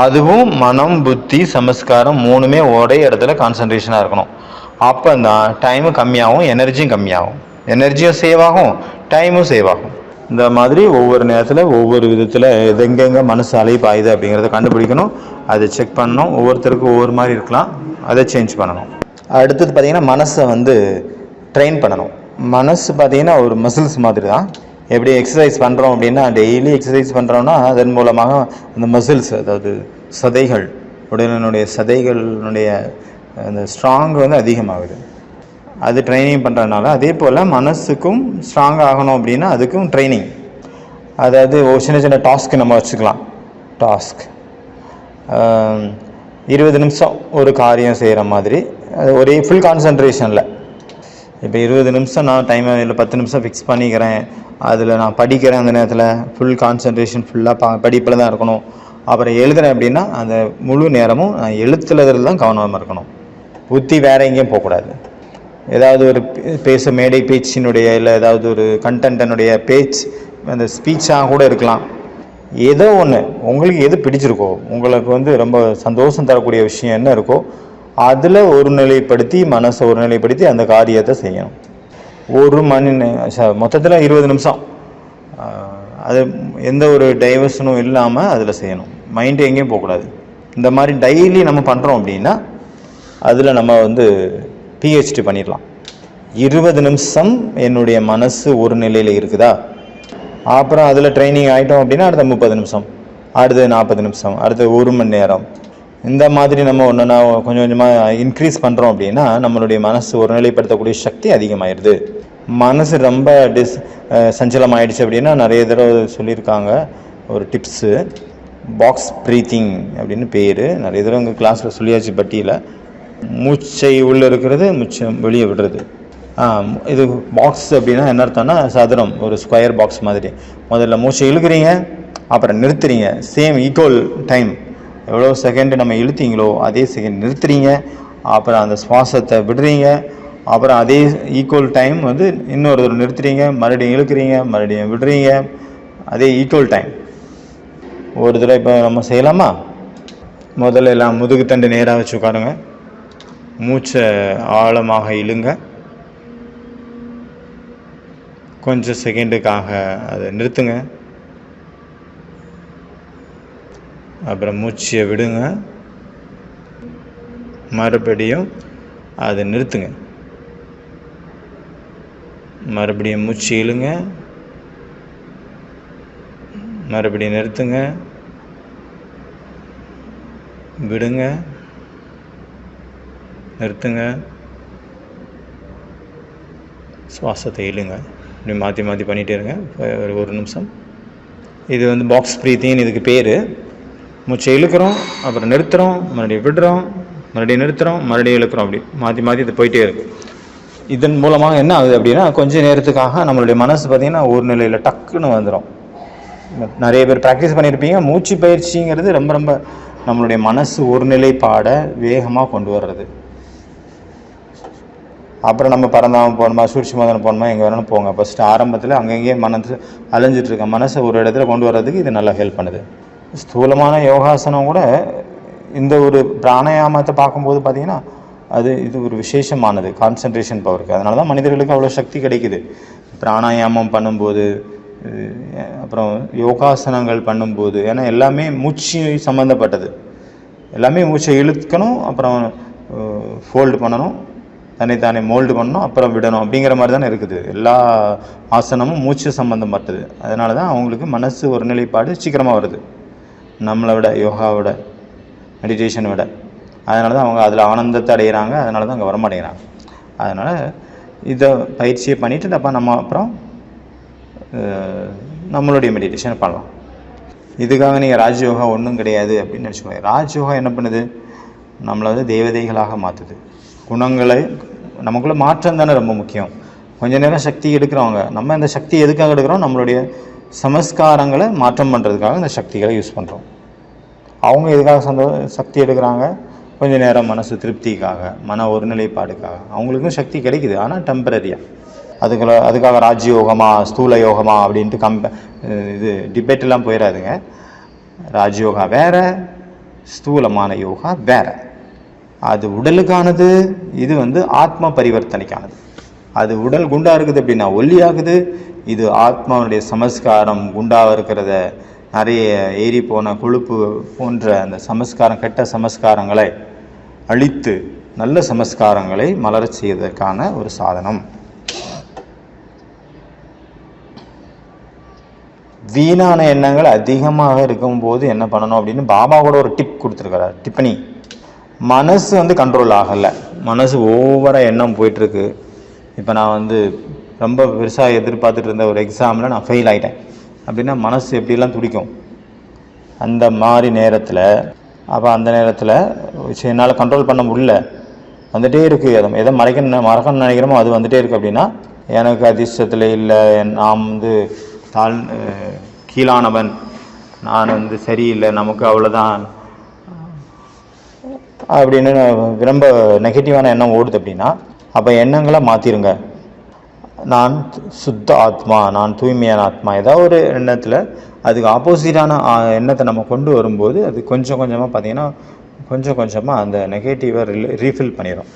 அதுவும் மனம், புத்தி, சமஸ்காரம் 3மே ஒரே இடத்துல கான்சன்ட்ரேஷனாக இருக்கணும். அப்போ தான் டைமும் கம்மியாகும், எனர்ஜியும் கம்மியாகும். எனர்ஜியும் சேவ் ஆகும், டைமும் சேவ் ஆகும். இந்த மாதிரி ஒவ்வொரு நேரத்தில் ஒவ்வொரு விதத்தில் எங்கெங்கே மனசு அலைப்பாயுது அப்படிங்கிறத கண்டுபிடிக்கணும், அதை செக் பண்ணணும். ஒவ்வொருத்தருக்கும் ஒவ்வொரு மாதிரி இருக்கலாம், அதை சேஞ்ச் பண்ணணும். அடுத்தது பார்த்திங்கன்னா மனசை ட்ரெயின் பண்ணணும். மனசு பார்த்திங்கன்னா ஒரு மசில்ஸ் மாதிரி தான். எப்படி எக்ஸசைஸ் பண்ணுறோம் அப்படின்னா, டெய்லி எக்ஸசைஸ் பண்ணுறோன்னா அதன் மூலமாக அந்த மசில்ஸ், அதாவது சதைகள், உடலினுடைய சதைகளினுடைய அந்த ஸ்ட்ராங் அதிகமாகுது. அது ட்ரைனிங் பண்ணுறதுனால அதே போல் மனசுக்கும் ஸ்ட்ராங் ஆகணும் அப்படின்னா அதுக்கும் ட்ரைனிங். அதாவது ஒரு சின்ன டாஸ்க்கு நம்ம வச்சுக்கலாம். டாஸ்க் 20 நிமிஷம் ஒரு காரியம் செய்கிற மாதிரி, அது ஒரே ஃபுல் கான்சன்ட்ரேஷனில். இப்போ 20 நிமிஷம் நான் டைமை இல்லை 10 நிமிஷம் ஃபிக்ஸ் பண்ணிக்கிறேன், அதில் நான் படிக்கிறேன், அந்த நேரத்தில் ஃபுல் கான்சன்ட்ரேஷன் ஃபுல்லாக படிப்பில் தான் இருக்கணும். அப்புறம் எழுதுகிறேன் அப்படின்னா அந்த முழு நேரமும் நான் எழுத்துலதில் தான் கவனமாக இருக்கணும். புத்தி வேறு எங்கேயும் போகக்கூடாது. ஏதாவது ஒரு மேடை பேச்சினுடைய இல்லை ஏதாவது ஒரு கண்டென்ட்டனுடைய அந்த ஸ்பீச்சாக கூட இருக்கலாம். ஏதோ ஒன்று உங்களுக்கு எது பிடிச்சிருக்கோ, உங்களுக்கு ரொம்ப சந்தோஷம் தரக்கூடிய விஷயம் என்ன இருக்கோ அதில் மனசை ஒருநிலைப்படுத்தி அந்த காரியத்தை செய்யணும். மொத்தத்தில் 20 நிமிஷம், அது எந்த ஒரு டைவர்ஷனும் இல்லாமல் அதில் செய்யணும். மைண்டு எங்கேயும் போகக்கூடாது. இந்த மாதிரி டெய்லி நம்ம பண்ணுறோம் அப்படின்னா அதில் நம்ம பிஹெச்டி பண்ணிடலாம். 20 நிமிஷம் என்னுடைய மனசு ஒரு நிலையில் இருக்குதா, அப்புறம் அதில் ட்ரைனிங் ஆகிட்டோம் அப்படின்னா அடுத்த 30 நிமிஷம், அடுத்து 40 நிமிஷம், அடுத்து 1 மணி நேரம். இந்த மாதிரி நம்ம ஒன்றுனா கொஞ்சம் கொஞ்சமாக இன்க்ரீஸ் பண்ணுறோம் அப்படின்னா நம்மளுடைய மனசு ஒரு நிலைப்படுத்தக்கூடிய சக்தி அதிகமாகிடுது. மனசு ரொம்ப சஞ்சலம் ஆகிடுச்சு அப்படின்னா நிறைய தடவை சொல்லியிருக்காங்க ஒரு டிப்ஸு, பாக்ஸ் ப்ரீத்திங் அப்படின்னு பேர். நிறைய தடவை எங்கள் கிளாஸில் சொல்லியாச்சு பட்டியில். மூச்சை உள்ளே இருக்கிறது, மூச்சை வெளியே விடுறது. இது பாக்ஸ் அப்படின்னா என்ன அர்த்தம்னா சதுரம், ஒரு ஸ்கொயர் பாக்ஸ் மாதிரி. முதல்ல மூச்சை இழுக்கிறீங்க, அப்புறம் நிறுத்துறீங்க. சேம் ஈக்குவல் டைம், எவ்வளோ செகண்டு நம்ம இழுத்தீங்களோ அதே செகண்ட் நிறுத்துறீங்க, அப்புறம் அந்த சுவாசத்தை விடுறீங்க, அப்புறம் அதே ஈக்குவல் டைம் இன்னொரு நிறுத்துறீங்க, மறுபடியும் இழுக்கிறீங்க, மறுபடியும் விடுறீங்க, அதே ஈக்குவல் டைம். ஒரு தடவை இப்போ நம்ம செய்யலாமா? முதல்ல எல்லாம் முதுகு தண்டு நேராக வச்சு உட்காருங்க, மூச்சை ஆழமாக இழுங்க, கொஞ்சம் செகண்டுக்காக அதை நிறுத்துங்க, அப்புறம் மூச்சை விடுங்க, மறுபடியும் அதை நிறுத்துங்க, மறுபடியும் மூச்சு இழுங்க, மறுபடியும் நிறுத்துங்க, விடுங்க, நிறுத்துங்க, சுவாசத்தை இழுங்க. இப்படி மாற்றி மாற்றி பண்ணிகிட்டே இருங்க ஒரு நிமிஷம். இது பாக்ஸ் ப்ரீத்திங் இதுக்கு பேர். மூச்சை இழுக்கிறோம், அப்புறம் நிறுத்துகிறோம், மறுபடியும் விடுறோம், மறுபடியும் நிறுத்துகிறோம், மறுபடியும் இழுக்கிறோம். அப்படி மாற்றி மாற்றி இது போயிட்டே இருக்கு. இதன் மூலமாக என்ன ஆகுது அப்படின்னா கொஞ்சம் நேரத்துக்காக நம்மளுடைய மனசு பார்த்திங்கன்னா ஒரு நிலையில் டக்குன்னு வந்துடும். நிறைய பேர் ப்ராக்டிஸ் பண்ணியிருப்பீங்க. மூச்சு பயிற்சிங்கிறது ரொம்ப ரொம்ப நம்மளுடைய மனசு ஒருநிலைப்பாட வேகமாக கொண்டு வர்றது. அப்புறம் நம்ம பரந்தாமம் போகணுமா, சூட்சுமதனம் போகணுமா, எங்கே வேணாலும் போங்க. ஃபஸ்ட்டு ஆரம்பத்தில் அங்கங்கேயே மனசு அலைஞ்சிட்ருக்க மனசை ஒரு இடத்துல கொண்டு வர்றதுக்கு இது நல்லா ஹெல்ப் பண்ணுது. ஸ்தூலமான யோகாசனம் கூட இந்த ஒரு பிராணாயாமத்தை பார்க்கும்போது பார்த்திங்கன்னா இது ஒரு விசேஷமானது கான்சன்ட்ரேஷன் பவருக்கு. அதனால தான் மனிதர்களுக்கு அவ்வளோ சக்தி கிடைக்குது. பிராணாயாமம் பண்ணும்போது, அப்புறம் யோகாசனங்கள் பண்ணும்போது, ஏன்னா எல்லாமே மூச்சு சம்மந்தப்பட்டது. எல்லாமே மூச்சை இழுக்கணும், அப்புறம் ஃபோல்டு பண்ணணும், தன்னைத்தானே மோல்டு பண்ணணும், அப்புறம் விடணும், அப்படிங்கிற மாதிரி தானே இருக்குது. எல்லா ஆசனமும் மூச்சு சம்மந்தப்பட்டது. அதனால தான் அவங்களுக்கு மனசு ஒரு நிலைப்பாடு சீக்கிரமாக வருது, நம்மளை விட, யோகாவோட, மெடிடேஷனை விட. அதனால தான் அவங்க அதில் ஆனந்தத்தை அடைகிறாங்க. அதனால தான் அங்கே வரமாட்டேங்கிறாங்க. அதனால் இதை பயிற்சியை பண்ணிவிட்டு நம்ம அப்புறம் நம்மளுடைய மெடிடேஷனை பண்ணலாம். இதுக்காக நீங்கள் ராஜயோகா ஒன்றும் கிடையாது அப்படின்னு நினச்சிக்கோங்க. ராஜயோகா என்ன பண்ணுது? நம்மளை வந்து தேவதைகளாக மாற்றுது. குணங்களை நமக்குள்ளே மாற்றம் தானே ரொம்ப முக்கியம். கொஞ்ச நேரம் சக்தி எடுக்கிறவங்க, நம்ம இந்த சக்தி எதுக்காக எடுக்கிறோம்? நம்மளுடைய சமஸ்காரங்களை மாற்றம் பண்ணுறதுக்காக இந்த சக்திகளை யூஸ் பண்ணுறோம். அவங்க எதுக்காக சக்தி எடுக்கிறாங்க? கொஞ்சம் நேரம் மனசு திருப்திக்காக, மன ஒருநிலைப்பாடுக்காக. அவங்களுக்கும் சக்தி கிடைக்குது, ஆனால் டெம்பரரியாக. அதுக்காக ராஜயோகமா ஸ்தூல யோகமா அப்படின்ட்டு இது டிபேட்டெலாம் போயிடாதுங்க. ராஜயோகா வேறு, ஸ்தூலமான யோகா வேறு. அது உடலுக்கானது, இது வந்து ஆத்ம பரிவர்த்தனைக்கானது. அது உடல் குண்டாக இருக்குது அப்படின்னா ஒல்லியாகுது. இது ஆத்மாவுடைய சமஸ்காரம் குண்டாக இருக்கிறத, நிறைய ஏறி போன கொழுப்பு போன்ற அந்த சமஸ்காரம், கெட்ட சமஸ்காரங்களை அழித்து நல்ல சமஸ்காரங்களை மலரச் செய்வதற்கான ஒரு சாதனம். வீணான எண்ணங்கள் அதிகமாக இருக்கும்போது என்ன பண்ணணும் அப்படின்னு பாபா கூட ஒரு டிப் கொடுத்துருக்கிறார், டிப்பனி. மனசு வந்து கண்ட்ரோல் ஆகலை, மனசு ஓவராக எண்ணம் போயிட்டுருக்கு. இப்போ நான் வந்து ரொம்ப பெருசாக எதிர்பார்த்துட்டு இருந்த ஒரு எக்ஸாமில் நான் ஃபெயில் ஆகிட்டேன் அப்படின்னா மனசு எப்படிலாம் துடிக்கும். அந்த மாதிரி நேரத்தில், அப்போ அந்த நேரத்தில் என்னால் கண்ட்ரோல் பண்ண முடியல, வந்துகிட்டே இருக்குது. அதை எதை மறக்கணும்னு நினைக்கிறோமோ அது வந்துகிட்டே இருக்குது அப்படின்னா எனக்கு அதிர்ஷ்டத்தில் இல்லை, நாம் வந்து கீழானவன், நான் வந்து சரியில்லை, நமக்கு அவ்வளோதான் அப்படின்னு ரொம்ப நெகட்டிவான எண்ணம் ஓடுது அப்படின்னா, அப்போ எண்ணங்களை மாற்றிடுங்க. நான் சுத்த ஆத்மா, நான் தூய்மையான ஆத்மா, ஏதாவது ஒரு எண்ணத்தில் அதுக்கு ஆப்போசிட்டான எண்ணத்தை நம்ம கொண்டு வரும்போது அது கொஞ்சம் கொஞ்சமாக பார்த்திங்கன்னா கொஞ்சம் கொஞ்சமாக அந்த நெகட்டிவை ரீஃபில் பண்ணிடும்.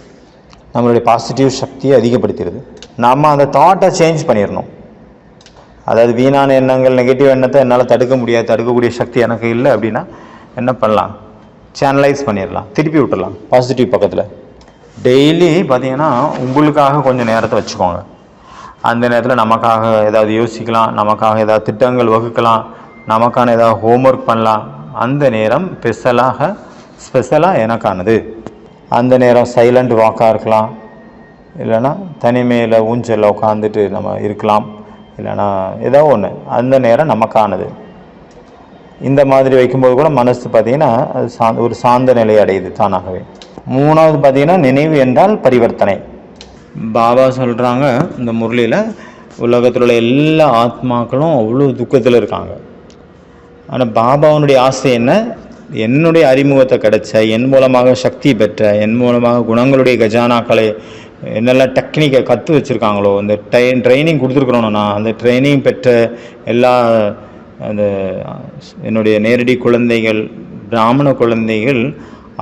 நம்மளுடைய பாசிட்டிவ் சக்தியை அதிகப்படுத்திடுது. நம்ம அந்த தாட்டை சேஞ்ச் பண்ணிடணும். அதாவது வீணான எண்ணங்கள், நெகட்டிவ் எண்ணத்தை என்னால் தடுக்க முடியாது, தடுக்கக்கூடிய சக்தி எனக்கு இல்லை அப்படின்னா என்ன பண்ணலாம்? சேனலைஸ் பண்ணிடலாம், திருப்பி விட்டுடலாம் பாசிட்டிவ் பக்கத்தில். டெய்லி பார்த்திங்கன்னா உங்களுக்காக கொஞ்சம் நேரத்தை வச்சுக்கோங்க. அந்த நேரத்தில் நமக்காக ஏதாவது யோசிக்கலாம், நமக்காக ஏதாவது திட்டங்கள் வகுக்கலாம், நமக்கான ஏதாவது ஹோம்ஒர்க் பண்ணலாம். அந்த நேரம் ஸ்பெஷலாக எனக்கானது. அந்த நேரம் சைலண்ட் வாக்காக இருக்கலாம், இல்லைன்னா தனிமையில் ஊஞ்சலில் உட்காந்துட்டு நம்ம இருக்கலாம், இல்லைன்னா ஏதோ ஒன்று. அந்த நேரம் நமக்கானது. இந்த மாதிரி வைக்கும்போது கூட மனசு பார்த்திங்கன்னா அது ஒரு சாந்த நிலை அடையுது தானாகவே. மூணாவது பார்த்திங்கன்னா நினைவு என்றால் பரிவர்த்தனை. பாபா சொல்கிறாங்க இந்த முரளியில், உலகத்தில் உள்ள எல்லா ஆத்மாக்களும் அவ்வளோ துக்கத்தில் இருக்காங்க. ஆனால் பாபாவுடைய ஆசை என்ன? என்னுடைய அறிமுகத்தை கிடைச்ச, என் மூலமாக சக்தி பெற்ற, என் மூலமாக குணங்களுடைய கஜானாக்களை என்னெல்லாம் டெக்னிக்கை கற்று வச்சுருக்காங்களோ, அந்த ட்ரைனிங் கொடுத்துருக்குறோன்னா, நான் அந்த ட்ரைனிங் பெற்ற எல்லா அந்த என்னுடைய நேரடி குழந்தைகள், பிராமண குழந்தைகள்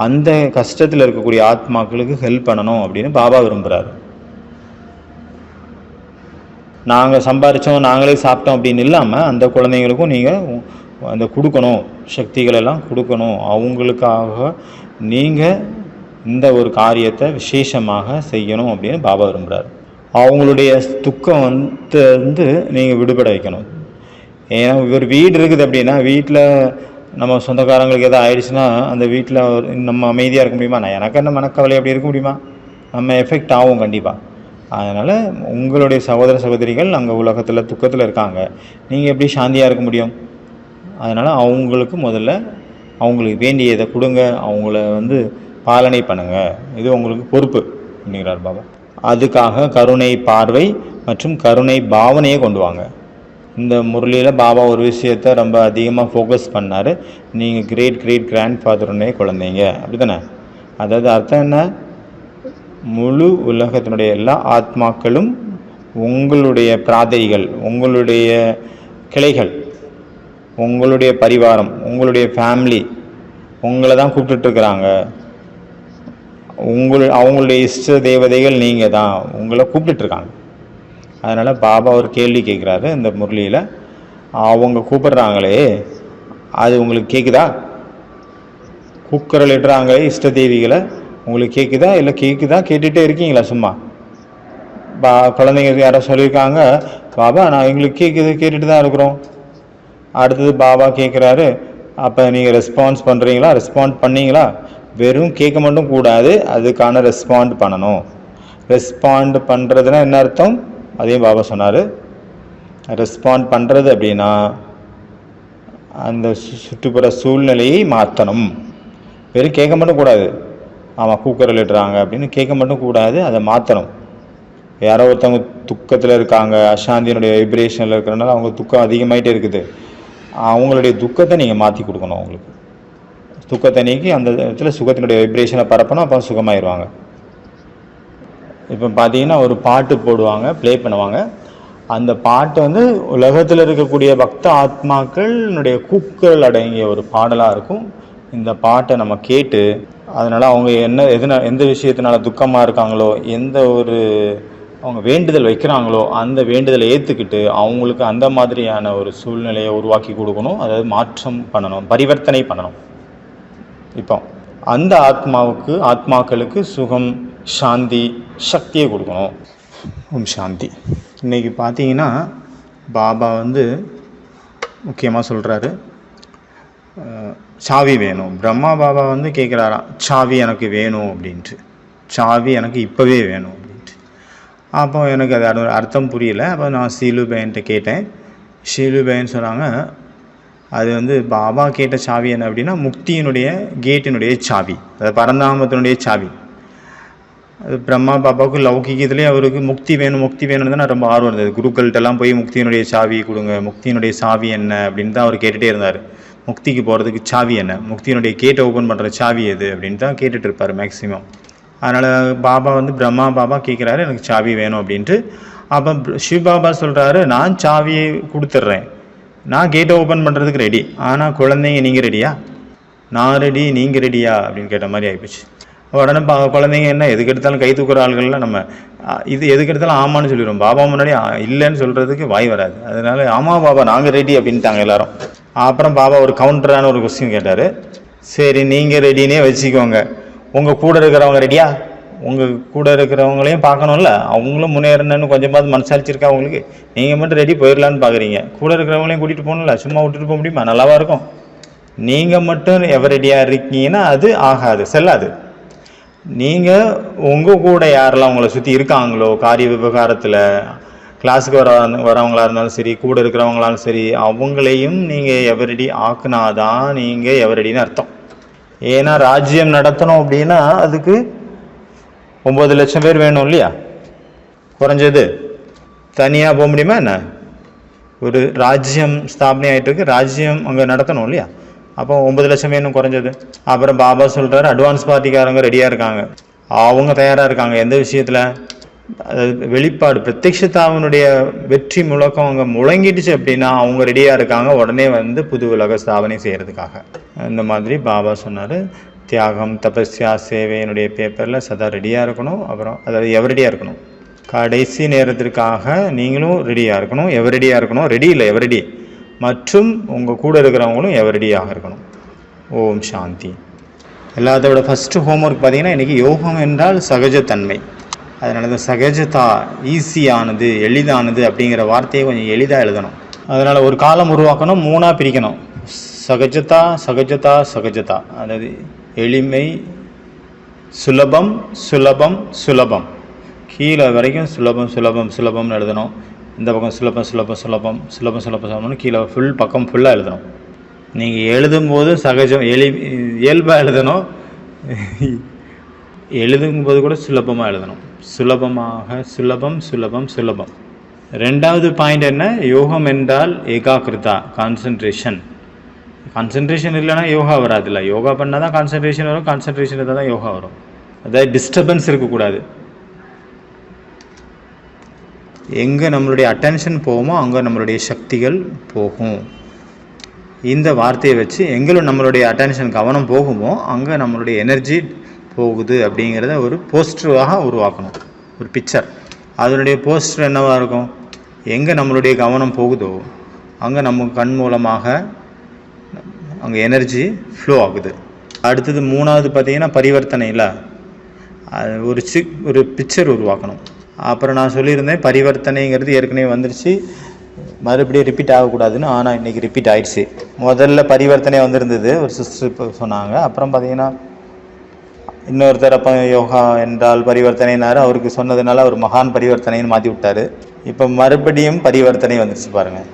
அந்த கஷ்டத்தில் இருக்கக்கூடிய ஆத்மாக்களுக்கு ஹெல்ப் பண்ணணும் அப்படின்னு பாபா விரும்புகிறாரு. நாங்கள் சம்பாதிச்சோம், நாங்களே சாப்பிட்டோம் அப்படின்னு இல்லாமல் அந்த குழந்தைங்களுக்கும் நீங்கள் அந்த கொடுக்கணும், சக்திகளெல்லாம் கொடுக்கணும். அவங்களுக்காக நீங்கள் இந்த ஒரு காரியத்தை விசேஷமாக செய்யணும் அப்படின்னு பாபா விரும்புகிறார். அவங்களுடைய துக்கம் வந்து நீங்கள் விடுபட வைக்கணும். ஏன்னா ஒரு வீடு இருக்குது அப்படின்னா, வீட்டில் நம்ம சொந்தக்காரங்களுக்கு எதாவது ஆயிடுச்சுன்னா அந்த வீட்டில் நம்ம அமைதியாக இருக்க முடியுமா? நான் எனக்கு என்ன மனக்கவலை அப்படி இருக்க முடியுமா? நம்ம எஃபெக்ட் ஆகும் கண்டிப்பாக. அதனால் உங்களுடைய சகோதர சகோதரிகள் அங்கே உலகத்தில் துக்கத்தில் இருக்காங்க, நீங்கள் எப்படி சாந்தியாக இருக்க முடியும்? அதனால் அவங்களுக்கு முதல்ல அவங்களுக்கு வேண்டியதை கொடுங்க, அவங்கள வந்து பாலனை பண்ணுங்கள், இது உங்களுக்கு பொறுப்பு அப்படிங்கிறார் பாபா. அதுக்காக கருணை பார்வை மற்றும் கருணை பாவனையை கொண்டு வாங்க. இந்த முரளியில் பாபா ஒரு விஷயத்தை ரொம்ப அதிகமாக ஃபோக்கஸ் பண்ணார். நீங்கள் கிரேட் கிராண்ட் ஃபாதருடைய குழந்தைங்க, அப்படி தானே? அதாவது அர்த்தம் என்ன? முழு உலகத்தினுடைய எல்லா ஆத்மாக்களும் உங்களுடைய பிராதைகள், உங்களுடைய கிளைகள், உங்களுடைய பரிவாரம், உங்களுடைய ஃபேமிலி உங்களை தான் கூப்பிட்டுருக்குறாங்க. அவங்களுடைய இஷ்ட தேவதைகள் நீங்கள் தான், உங்களை கூப்பிட்டுருக்காங்க. அதனால் பாபா ஒரு கேள்வி கேட்குறாரு இந்த முரளியில். அவங்க கூப்பிட்றாங்களே அது உங்களுக்கு கேட்குதா? கூக்குரல் இடுறாங்களே இஷ்ட தேவிகளை, உங்களுக்கு கேட்குதா? இல்லை கேட்டுகிட்டே இருக்கீங்களா சும்மா? குழந்தைங்க யாரோ சொல்லியிருக்காங்க, பாபா நான் எங்களுக்கு கேட்டுட்டு தான் இருக்கிறோம். அடுத்தது பாபா கேட்குறாரு, அப்போ நீங்கள் ரெஸ்பாண்ட் பண்ணீங்களா? வெறும் கேட்க மட்டும் கூடாது, அதுக்கான ரெஸ்பாண்ட் பண்ணணும். ரெஸ்பாண்ட் பண்ணுறதுனா என்ன அர்த்தம்? அதையும் பாபா சொன்னார். ரெஸ்பாண்ட் பண்ணுறது அப்படின்னா அந்த சுற்றுப்புற சூழ்நிலையை மாற்றணும். வெறும் கேட்க மட்டும் கூடாது, ஆமாம் கூக்குரல் இடுறாங்க அப்படின்னு கேட்க மட்டும் கூடாது, அதை மாற்றணும். யாரோ ஒருத்தவங்க துக்கத்தில் இருக்காங்க, அசாந்தியினுடைய வைப்ரேஷனில் இருக்கிறனால அவங்க துக்கம் அதிகமாகிட்டே இருக்குது. அவங்களுடைய துக்கத்தை நீங்கள் மாற்றி கொடுக்கணும். அவங்களுக்கு துக்கத்தை நீக்கி அந்த இடத்துல சுகத்தினுடைய வைப்ரேஷனை பரப்பணும், அப்போ சுகமாயிருவாங்க. இப்போ பார்த்தீங்கன்னா ஒரு பாட்டு போடுவாங்க, ப்ளே பண்ணுவாங்க. அந்த பாட்டு உலகத்தில் இருக்கக்கூடிய பக்த ஆத்மாக்களினுடைய கூக்குரல் அடங்கிய ஒரு பாடலாக இருக்கும். இந்த பாட்டை நம்ம கேட்டு அதனால் அவங்க எந்த விஷயத்தினால துக்கமாக இருக்காங்களோ, எந்த ஒரு அவங்க வேண்டுதல் வைக்கிறாங்களோ அந்த வேண்டுதலை ஏற்றுக்கிட்டு அவங்களுக்கு அந்த மாதிரியான ஒரு சூழ்நிலையை உருவாக்கி கொடுக்கணும். அதாவது மாற்றம் பண்ணணும், பரிவர்த்தனை பண்ணணும். இப்போ அந்த ஆத்மாக்களுக்கு சுகம், சாந்தி, சக்தியை கொடுக்கணும். ஓம் சாந்தி. இன்றைக்கி பார்த்தீங்கன்னா பாபா முக்கியமாக சொல்கிறாரு, சாவி வேணும். பிரம்மா பாபா கேட்குறாராம், சாவி எனக்கு வேணும் அப்படின்ட்டு. சாவி எனக்கு இப்போவே வேணும் அப்படின்ட்டு. அப்போ எனக்கு அது அர்த்தம் புரியல. அப்போ நான் சீலுபேன்ட்டு கேட்டேன். சீலுபேன்னு சொன்னாங்க, அது பாபா கேட்ட சாவி என்ன அப்படின்னா முக்தியினுடைய கேட்டினுடைய சாவி, அதாவது பரந்தாமத்தினுடைய சாவி. அது பிரம்மா பாபாவுக்கு லௌகிகத்துலேயே அவருக்கு முக்தி வேணும்னு தான் ரொம்ப ஆர்வம் இருந்தது. குருக்கள்கிட்டலாம் போய் முக்தியினுடைய சாவி கொடுங்க, முக்தியினுடைய சாவி என்ன அப்படின்னு தான் அவர் கேட்டுகிட்டே இருந்தார். முக்திக்கு போகிறதுக்கு சாவி என்ன, முக்தியினுடைய கேட்டை ஓப்பன் பண்ணுற சாவி எது அப்படின்னு தான் கேட்டுட்டு இருப்பார் மேக்சிமம். அதனால் பாபா பிரம்மா பாபா கேட்குறாரு எனக்கு சாவி வேணும் அப்படின்ட்டு. அப்போ சிவபாபா சொல்கிறாரு, நான் சாவியை கொடுத்துட்றேன், நான் கேட்டை ஓப்பன் பண்ணுறதுக்கு ரெடி, ஆனால் குழந்தைங்க நீங்கள் ரெடியா? நான் ரெடி, நீங்கள் ரெடியா அப்படின்னு கேட்ட மாதிரி ஆகிப்போச்சு. உடனே குழந்தைங்க என்ன எதுக்கு எடுத்தாலும் கை தூக்குற ஆள்கள்லாம் நம்ம இது எதுக்கு எடுத்தாலும் ஆமான்னு சொல்லிடுவோம். பாபா முன்னாடி இல்லைன்னு சொல்கிறதுக்கு வாய் வராது. அதனால ஆமாம் பாபா நாங்கள் ரெடி அப்படின்ட்டாங்க எல்லாரும். அப்புறம் பாபா ஒரு கவுண்டரான ஒரு கொஸ்டின் கேட்டார். சரி நீங்கள் ரெடினே வச்சுக்கோங்க, உங்கள் கூட இருக்கிறவங்க ரெடியா? உங்கள் கூட இருக்கிறவங்களையும் பார்க்கணும்ல, அவங்களும் முன்னேறணுன்னு கொஞ்சமாவது மனசாலிச்சிருக்கா அவங்களுக்கு? நீங்கள் மட்டும் ரெடி போயிடலான்னு பார்க்குறீங்க, கூட இருக்கிறவங்களையும் கூட்டிகிட்டு போகணும்ல, சும்மா விட்டுட்டு போக முடியுமா? நல்லாவா இருக்கும்? நீங்கள் மட்டும் எவர் ரெடியாக இருக்கீங்கன்னா அது ஆகாது, செல்லாது. நீங்கள் உங்கள் கூட யாரெல்லாம் உங்களை சுற்றி இருக்காங்களோ, காரிய விவகாரத்தில் கிளாஸுக்கு வரவங்களாக இருந்தாலும் சரி, கூட இருக்கிறவங்களாலும் சரி, அவங்களையும் நீங்கள் எவரடி ஆக்குனாதான் நீங்கள் எவரடின்னு அர்த்தம். ஏன்னா ராஜ்யம் நடத்தணும் அப்படின்னா அதுக்கு 9 லட்சம் பேர் வேணும் இல்லையா? குறைஞ்சது தனியாக போக முடியுமா என்ன? ஒரு ராஜ்யம் ஸ்தாபனை ஆகிட்டு இருக்கு, ராஜ்யம் அங்கே நடத்தணும் இல்லையா? அப்போ 9 லட்சம் வேணும் குறைஞ்சது. அப்புறம் பாபா சொல்கிறாரு, அட்வான்ஸ் பார்ட்டிக்காரங்க ரெடியாக இருக்காங்க, அவங்க தயாராக இருக்காங்க. எந்த விஷயத்தில்? வெளிப்பாடு பிரத்யக்ஷதாவினுடைய வெற்றி முழக்கம் அவங்க முழங்கிடுச்சு அப்படின்னா அவங்க ரெடியாக இருக்காங்க, உடனே புது உலக ஸ்தாபனை செய்கிறதுக்காக. இந்த மாதிரி பாபா சொன்னார், தியாகம், தபஸ்யா, சேவையினுடைய பேப்பரில் சதா ரெடியாக இருக்கணும். அப்புறம் அதாவது எவரடியாக இருக்கணும், கடைசி நேரத்திற்காக நீங்களும் ரெடியாக இருக்கணும். எவரடியாக இருக்கணும், ரெடி இல்லை எவரடி, மற்றும் உங்கள் கூட இருக்கிறவங்களும் எவரடியாக இருக்கணும். ஓம் சாந்தி. எல்லாத்தோட ஃபஸ்ட்டு ஹோம்ஒர்க் பார்த்தீங்கன்னா இன்றைக்கி யோகம் என்றால் சகஜத்தன்மை. அதனால தான் சகஜதா, ஈஸியானது, எளிதானது அப்படிங்கிற வார்த்தையை கொஞ்சம் எளிதாக எழுதணும். அதனால் ஒரு காலம் உருவாக்கணும், 3ஆக பிரிக்கணும். சகஜதா சகஜதா சகஜதா, அதாவது எளிமை, சுலபம் சுலபம் சுலபம், கீழே வரைக்கும் சுலபம் சுலபம் சுலபம்னு எழுதணும். இந்த பக்கம் சுலபம் சுலபம் சுலபம் சுலபம் சுலபம் சுலபம்னு கீழே பக்கம் ஃபுல்லாக எழுதணும். நீங்கள் எழுதும்போது சகஜம் இயல்பாக எழுதணும், எழுதும்போது கூட சுலபமாக எழுதணும். சுலபமாக, சுலபம் சுலபம் சுலபம், ரெண்டாவது பாயிண்ட் என்ன, யோகம் என்றால் ஏகாகிருதா, கான்சன்ட்ரேஷன். கான்சன்ட்ரேஷன் இல்லைன்னா யோகா வராதுல்ல. யோகா பண்ணால் தான் கான்சன்ட்ரேஷன் வரும், கான்சன்ட்ரேஷன் இருந்தால் தான் யோகா வரும். அதாவது டிஸ்டர்பன்ஸ் இருக்கக்கூடாது. எங்கே நம்மளுடைய அட்டென்ஷன் போகுமோ அங்கே நம்மளுடைய சக்திகள் போகும். இந்த வார்த்தையை வச்சு எங்களும் நம்மளுடைய அட்டென்ஷன் கவனம் போகுமோ அங்கே நம்மளுடைய எனர்ஜி போகுது அப்படிங்கிறத ஒரு போஸ்டராக உருவாக்கணும், ஒரு பிக்சர். அதனுடைய போஸ்டர் என்னவாக இருக்கும், எங்கே நம்மளுடைய கவனம் போகுதோ அங்கே நம்ம கண் மூலமாக அங்கே எனர்ஜி ஃப்ளோ ஆகுது. அடுத்தது மூணாவது பார்த்திங்கன்னா பரிவர்த்தனையில் ஒரு பிக்சர் உருவாக்கணும். அப்புறம் நான் சொல்லியிருந்தேன் பரிவர்த்தனைங்கிறது ஏற்கனவே வந்துருச்சு, மறுபடியும் ரிப்பீட் ஆகக்கூடாதுன்னு. ஆனால் இன்றைக்கி ரிப்பீட் ஆகிடுச்சு. முதல்ல பரிவர்த்தனை வந்திருந்தது, ஒரு சிஸ்டர் இப்போ சொன்னாங்க. அப்புறம் பார்த்திங்கன்னா இன்னொருத்தர் அப்போ யோகா என்றால் பரிவர்த்தனைனாரு, அவருக்கு சொன்னதுனால அவர் மகான் பரிவர்த்தனைன்னு மாற்றி விட்டார். இப்போ மறுபடியும் பரிவர்த்தனை வந்துருச்சு பாருங்கள்.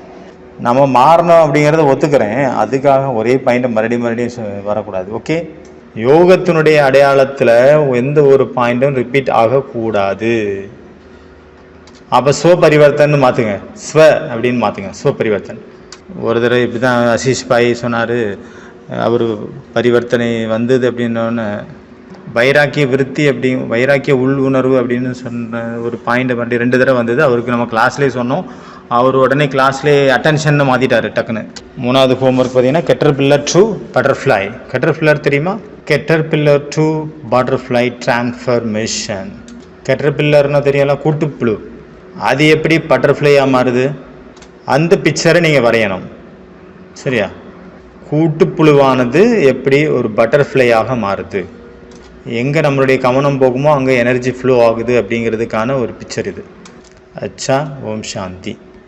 நம்ம மாறணும் அப்படிங்கிறத ஒத்துக்கிறேன், அதுக்காக ஒரே பாயிண்ட்டை மறுபடியும் வரக்கூடாது. ஓகே, யோகத்தினுடைய அடையாளத்தில் எந்த ஒரு பாயிண்ட்டும் ரிப்பீட் ஆகக்கூடாது. அப்போ ஸ்வ பரிவர்த்தனை மாற்றுங்க, ஸ்வ அப்படின்னு மாற்றுங்க, ஸ்வ பரிவர்த்தன். ஒரு தடவை இப்படி தான் ஆஷிஷ் பாய் சொன்னார், அவர் பரிவர்த்தனை வந்தது அப்படின்னோடனே வைராக்கிய விருத்தி அப்படி வைராக்கிய உள் உணர்வு அப்படின்னு சொன்ன ஒரு பாயிண்ட் பண்ணி 2 தடவை வந்தது. அவருக்கு நம்ம கிளாஸ்லேயே சொன்னோம், அவர் உடனே கிளாஸ்லேயே அட்டென்ஷன் மாற்றிட்டார் டக்குன்னு. மூணாவது ஹோம்ஒர்க் பார்த்தீங்கன்னா கெட்டர்பில்லர் டு பட்டர்ஃப்ளை. கெட்டர்பில்லர் தெரியுமா? Caterpillar to butterfly transformation. கெட்டர்பில்லர்னா தெரியல, கூட்டுப்புழு. அது எப்படி பட்டர்ஃப்ளையாக மாறுது, அந்த பிக்சரை நீங்கள் வரையணும். சரியா? கூட்டுப்புழுவானது எப்படி ஒரு பட்டர்ஃப்ளையாக மாறுது, எங்கே நம்மளுடைய கவனம் போகுமோ அங்கே எனர்ஜி ஃப்ளோ ஆகுது அப்படிங்கிறதுக்கான ஒரு பிக்சர் இது. அச்சா, ஓம் சாந்தி.